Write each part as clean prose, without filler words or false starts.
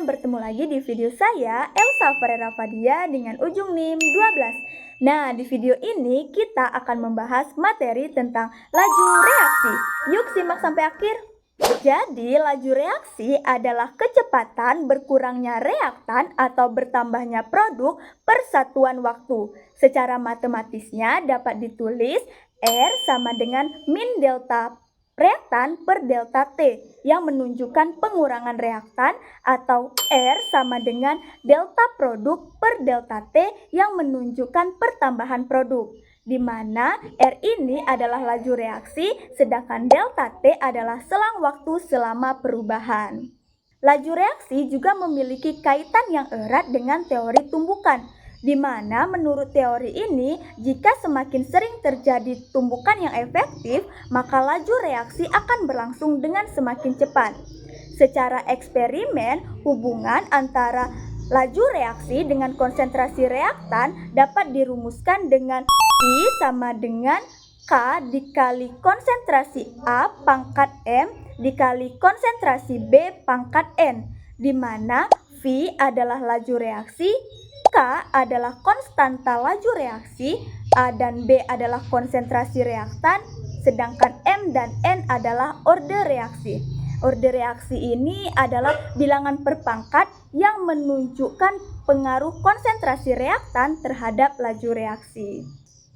bertemu lagi di video saya, Elsa Ferreira Fadia dengan ujung NIM 12. Nah, di video ini kita akan membahas materi tentang laju reaksi. Yuk simak sampai akhir. Jadi, laju reaksi adalah kecepatan berkurangnya reaktan atau bertambahnya produk per satuan waktu. Secara matematisnya dapat ditulis R sama dengan min delta reaktan per delta T yang menunjukkan pengurangan reaktan, atau R sama dengan delta produk per delta T yang menunjukkan pertambahan produk, di mana R ini adalah laju reaksi sedangkan delta T adalah selang waktu selama perubahan. Laju reaksi juga memiliki kaitan yang erat dengan teori tumbukan, di mana menurut teori ini, jika semakin sering terjadi tumbukan yang efektif, maka laju reaksi akan berlangsung dengan semakin cepat. Secara eksperimen, hubungan antara laju reaksi dengan konsentrasi reaktan dapat dirumuskan dengan V sama dengan K dikali konsentrasi A pangkat M dikali konsentrasi B pangkat N, di mana V adalah laju reaksi, K adalah konstanta laju reaksi, A dan B adalah konsentrasi reaktan, sedangkan M dan N adalah orde reaksi. Orde reaksi ini adalah bilangan perpangkat yang menunjukkan pengaruh konsentrasi reaktan terhadap laju reaksi.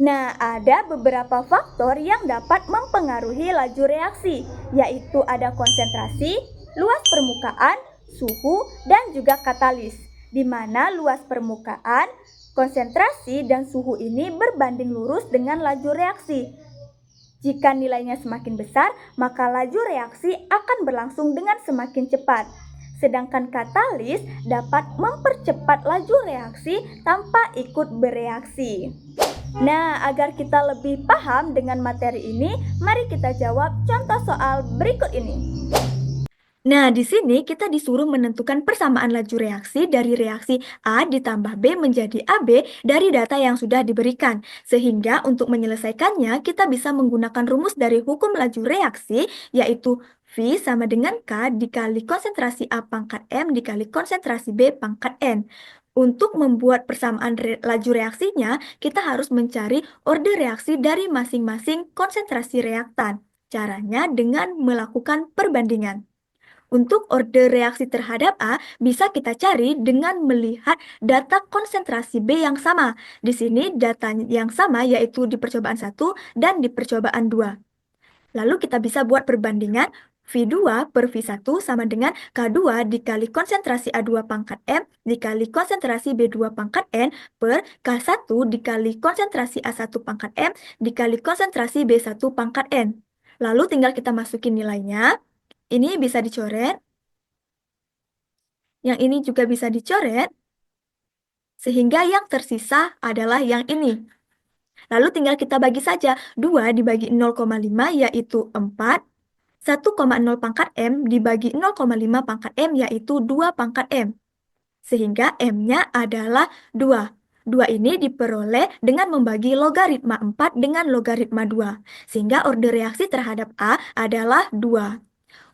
Nah, ada beberapa faktor yang dapat mempengaruhi laju reaksi, yaitu ada konsentrasi, luas permukaan, suhu, dan juga katalis, di mana luas permukaan, konsentrasi, dan suhu ini berbanding lurus dengan laju reaksi. Jika nilainya semakin besar, maka laju reaksi akan berlangsung dengan semakin cepat. Sedangkan katalis dapat mempercepat laju reaksi tanpa ikut bereaksi. Nah, agar kita lebih paham dengan materi ini, mari kita jawab contoh soal berikut ini. Nah, di sini kita disuruh menentukan persamaan laju reaksi dari reaksi A ditambah B menjadi AB dari data yang sudah diberikan. Sehingga untuk menyelesaikannya, kita bisa menggunakan rumus dari hukum laju reaksi, yaitu V sama dengan K dikali konsentrasi A pangkat M dikali konsentrasi B pangkat N. Untuk membuat persamaan laju reaksinya, kita harus mencari orde reaksi dari masing-masing konsentrasi reaktan. Caranya dengan melakukan perbandingan. Untuk orde reaksi terhadap A, bisa kita cari dengan melihat data konsentrasi B yang sama. Di sini data yang sama yaitu di percobaan 1 dan di percobaan 2. Lalu kita bisa buat perbandingan V2 per V1 sama dengan K2 dikali konsentrasi A2 pangkat M dikali konsentrasi B2 pangkat N per K1 dikali konsentrasi A1 pangkat M dikali konsentrasi B1 pangkat N. Lalu tinggal kita masukin nilainya. Ini bisa dicoret. Yang ini juga bisa dicoret. Sehingga yang tersisa adalah yang ini. Lalu tinggal kita bagi saja. 2 dibagi 0,5 yaitu 4. 1,0 pangkat M dibagi 0,5 pangkat M yaitu 2 pangkat M. Sehingga M-nya adalah 2. 2 ini diperoleh dengan membagi logaritma 4 dengan logaritma 2. Sehingga orde reaksi terhadap A adalah 2.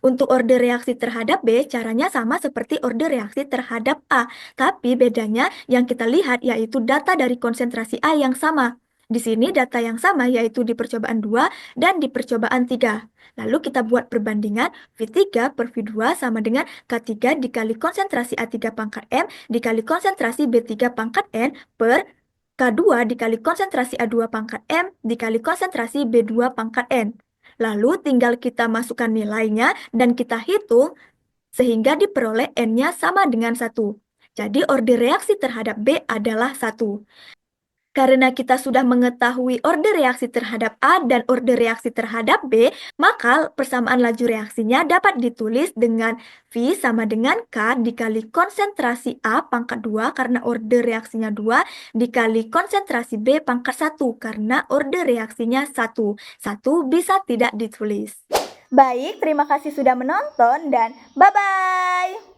Untuk orde reaksi terhadap B, caranya sama seperti orde reaksi terhadap A. Tapi bedanya yang kita lihat yaitu data dari konsentrasi A yang sama. Di sini data yang sama yaitu di percobaan 2 dan di percobaan 3. Lalu kita buat perbandingan V3 per V2 sama dengan K3 dikali konsentrasi A3 pangkat M dikali konsentrasi B3 pangkat N per K2 dikali konsentrasi A2 pangkat M dikali konsentrasi B2 pangkat N. Lalu tinggal kita masukkan nilainya dan kita hitung sehingga diperoleh N-nya sama dengan 1. Jadi orde reaksi terhadap B adalah 1. Karena kita sudah mengetahui orde reaksi terhadap A dan orde reaksi terhadap B, maka persamaan laju reaksinya dapat ditulis dengan V sama dengan K dikali konsentrasi A pangkat 2 karena orde reaksinya 2 dikali konsentrasi B pangkat 1 karena orde reaksinya 1. 1 bisa tidak ditulis. Baik, terima kasih sudah menonton dan bye-bye!